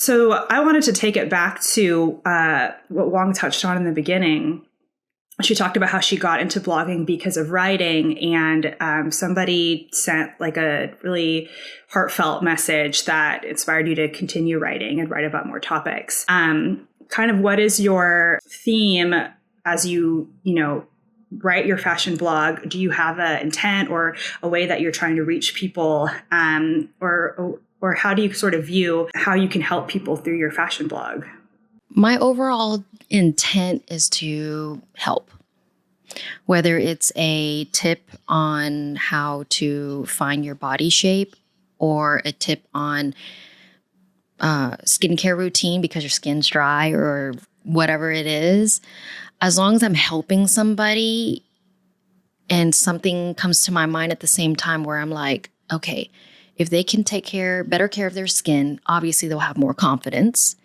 So I wanted to take it back to what Huong touched on in the beginning. She talked about how she got into blogging because of writing, and somebody sent like a really heartfelt message that inspired you to continue writing and write about more topics. Kind of what is your theme as you write your fashion blog? Do you have an intent or a way that you're trying to reach people, or how do you sort of view how you can help people through your fashion blog? My overall intent is to help, whether it's a tip on how to find your body shape or a tip on skincare routine because your skin's dry or whatever it is. As long as I'm helping somebody and something comes to my mind at the same time where I'm like, okay, if they can take better care of their skin, obviously they'll have more confidence.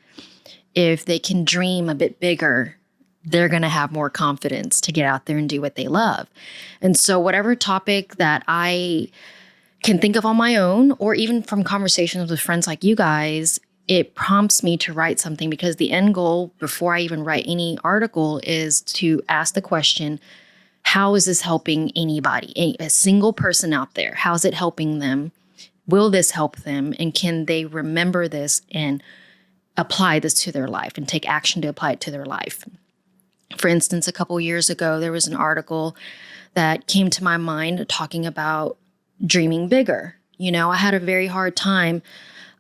If they can dream a bit bigger, they're going to have more confidence to get out there and do what they love. And so whatever topic that I can think of on my own, or even from conversations with friends like you guys, it prompts me to write something, because the end goal before I even write any article is to ask the question, how is this helping anybody, a single person out there? How is it helping them? Will this help them? And can they remember this and apply this to their life and take action to apply it to their life? For instance, a couple years ago, there was an article that came to my mind talking about dreaming bigger. I had a very hard time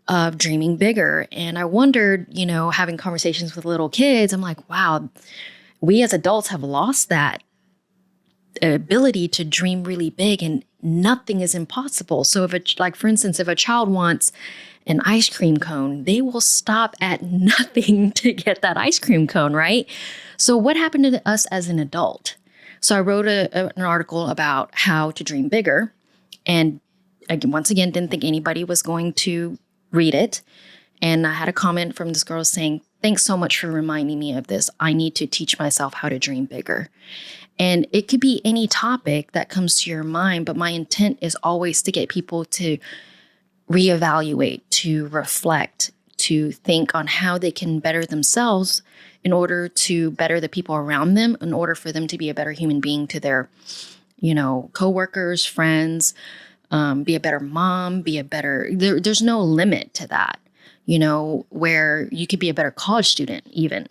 of dreaming bigger. And I wondered, having conversations with little kids, I'm like, wow, we as adults have lost that ability to dream really big, and nothing is impossible. So for instance, if a child wants an ice cream cone, they will stop at nothing to get that ice cream cone, right? So what happened to us as an adult? So I wrote an article about how to dream bigger. And once again, didn't think anybody was going to read it. And I had a comment from this girl saying, thanks so much for reminding me of this. I need to teach myself how to dream bigger. And it could be any topic that comes to your mind, but my intent is always to get people to reevaluate, to reflect, to think on how they can better themselves in order to better the people around them, in order for them to be a better human being to their, coworkers, friends, be a better mom, there's no limit to that, where you could be a better college student, even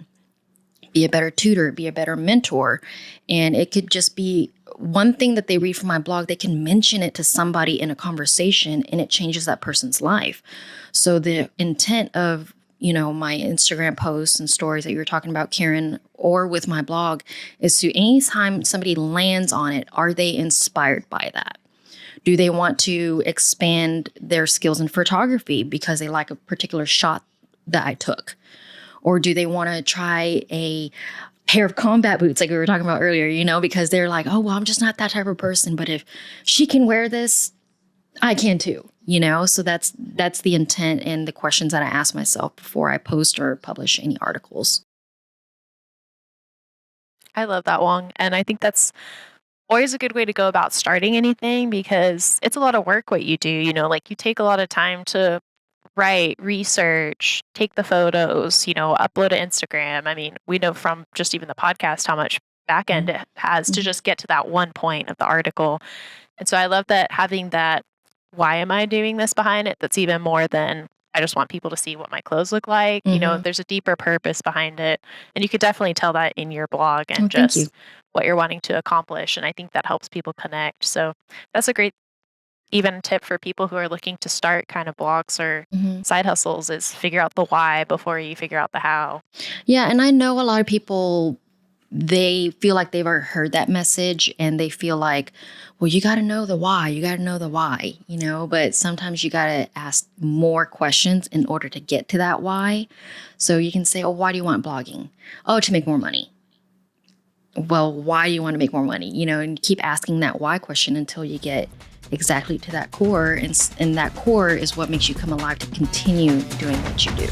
be a better tutor, be a better mentor. And it could just be one thing that they read from my blog, they can mention it to somebody in a conversation and it changes that person's life. So the intent of, my Instagram posts and stories that you were talking about, Karen, or with my blog, is to anytime somebody lands on it, are they inspired by that? Do they want to expand their skills in photography because they like a particular shot that I took? Or do they want to try a pair of combat boots like we were talking about earlier, because they're like, oh, well, I'm just not that type of person. But if she can wear this, I can too, So that's the intent and the questions that I ask myself before I post or publish any articles. I love that, Huong. And I think that's always a good way to go about starting anything, because it's a lot of work what you do. You take a lot of time to write, research, take the photos, upload to Instagram. I mean, we know from just even the podcast how much back end it has to just get to that one point of the article. And so I love that, having that, why am I doing this behind it? That's even more than I just want people to see what my clothes look like. There's a deeper purpose behind it. And you could definitely tell that in your blog and just what you're wanting to accomplish. And I think that helps people connect. So that's a great even tip for people who are looking to start kind of blogs or side hustles, is figure out the why before you figure out the how. Yeah. And I know a lot of people, they feel like they've already heard that message and they feel like, well, you got to know the why. You got to know the why, but sometimes you got to ask more questions in order to get to that why. So you can say, oh, why do you want blogging? Oh, to make more money. Well, why do you want to make more money? And keep asking that why question until you get exactly to that core. And that core is what makes you come alive to continue doing what you do.